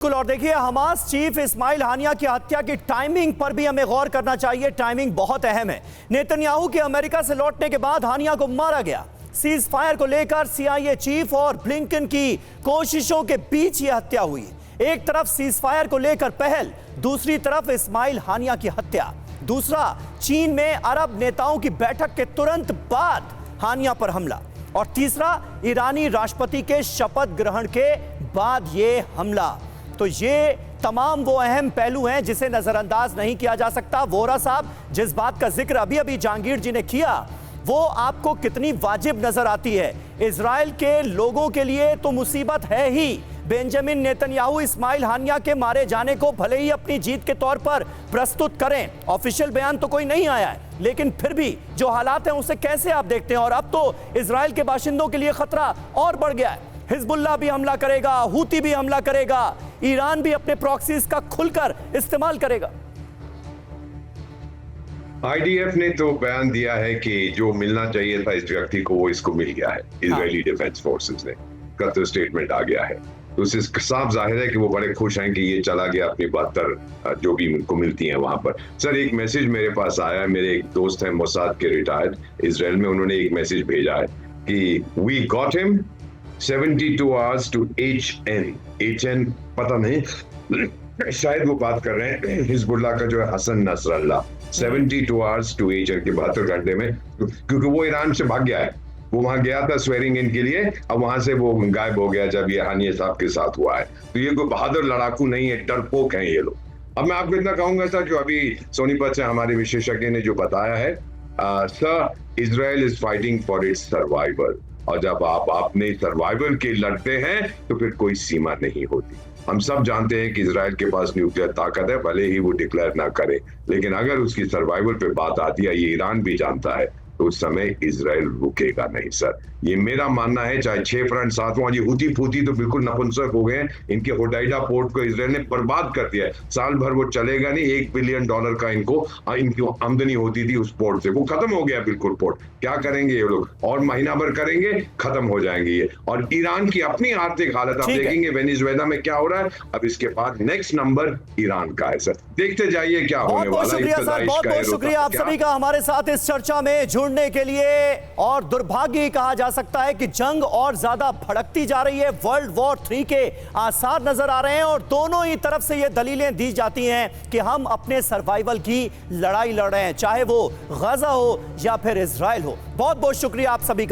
और देखिए, Hamas chief Ismail हानिया की हत्या की टाइमिंग पर भी हमें गौर करना चाहिए। टाइमिंग बहुत अहम है। नेतन्याहू के अमेरिका से लौटने के बाद हानिया को मारा गया। सीज फायर को लेकर CIA चीफ और ब्लिंकन की कोशिशों के बीच यह हत्या हुई। एक तरफ सीज फायर को लेकर पहल, दूसरी तरफ इस्माइल हानिया की हत्या। दूसरा, चीन में अरब नेताओं की बैठक के तुरंत बाद हानिया पर हमला। और तीसरा, ईरानी राष्ट्रपति के शपथ ग्रहण के बाद यह हमला। तो ये तमाम वो अहम पहलू हैं जिसे नजरअंदाज नहीं किया जा सकता। वोरा साहब, जिस बात का जिक्र अभी अभी जहांगीर जी ने किया, वो आपको कितनी वाजिब नजर आती है? इजराइल के लोगों के लिए तो मुसीबत है ही। बेंजामिन नेतन्याहू इस्माइल हानिया के मारे जाने को भले ही अपनी जीत के तौर पर प्रस्तुत करें, ऑफिशियल बयान तो कोई नहीं आया है, लेकिन फिर भी जो हालात हैं उसे कैसे आप देखते हैं? और अब तो इजराइल के बाशिंदों के लिए खतरा और बढ़ गया है। हिजबुल्लाह भी हमला करेगा, हूती भी हमला करेगा, ईरान भी अपने प्रॉक्सीज का खुलकर इस्तेमाल करेगा। IDF ने तो बयान दिया है कि जो मिलना चाहिए था इस व्यक्ति को वो इसको मिल गया है। इजरायली डिफेंस फोर्सेस ने का तो स्टेटमेंट आ गया है, तो उससे साफ जाहिर है कि वो बड़े खुश हैं कि ये चला गया अपनी 72 जो भी उनको मिलती हैं वहां पर। सर, एक मैसेज मेरे पास आया है, मेरे एक दोस्त हैं मोसाद के रिटायर्ड इजराइल में, उन्होंने एक मैसेज भेजा है कि we got him 72 hours to HN पता नहीं, शायद वो बात कर रहे हैं हिजबुल्लाह का जो है Hassan Nasrallah. 72 hours to HN के 72 घंटे में, क्योंकि वो ईरान से भाग गया है। वो वहां गया था स्वेरिंग इन के लिए, अब वहां से वो गायब हो गया जब ये हानिया साहब के साथ हुआ है। तो ये कोई बहादुर लड़ाकू नहीं है, डरपोक हैं ये लोग। अब मैं आपको इतना कहूंगा सर, जो अभी सोनीपत से हमारे विशेषज्ञ ने जो बताया है, sir, Israel is fighting for its survival. और जब आप अपने सर्वाइवल के लड़ते हैं तो फिर कोई सीमा नहीं होती। हम सब जानते हैं कि इजराइल के पास न्यूक्लियर ताकत है, भले ही वो डिक्लेयर ना करे, लेकिन अगर उसकी सर्वाइवल पे बात आती है, ये ईरान भी जानता है, तो उस समय इजराइल रुकेगा नहीं सर। ये मेरा मानना है, चाहे 6 फ्रंट साथ हों। ये हुती फूती तो बिल्कुल नपुंसक हो गए हैं। इनके होडाइडा पोर्ट को इजराइल ने बर्बाद कर दिया है। साल भर वो चलेगा नहीं। $1 बिलियन का इनकी आमदनी होती थी उस पोर्ट से, वो खत्म हो गया बिल्कुल पोर्ट। क्या करेंगे ये लोग? और महीना भर करेंगे, खत्म हो जाएंगे ये। और ईरान की अपनी आर्थिक हालत आप देखेंगे वेनेजुएला में क्या हो रहा है। अब इसके बाद नेक्स्ट नंबर ईरान का है सर, देखते जाइए क्या होने वाला है। बहुत बहुत शुक्रिया आप सभी का हमारे साथ इस चर्चा में जुड़ने के लिए। और दुर्भाग्य कहा जा सकता है कि जंग और ज्यादा भड़कती जा रही है। वर्ल्ड वॉर 3 के आसार नजर आ रहे हैं और दोनों ही तरफ से ये दलीलें दी जाती हैं कि हम अपने सर्वाइवल की लड़ाई लड़ रहे हैं, चाहे वो गजा हो या फिर इजराइल हो। बहुत बहुत शुक्रिया आप सभी का।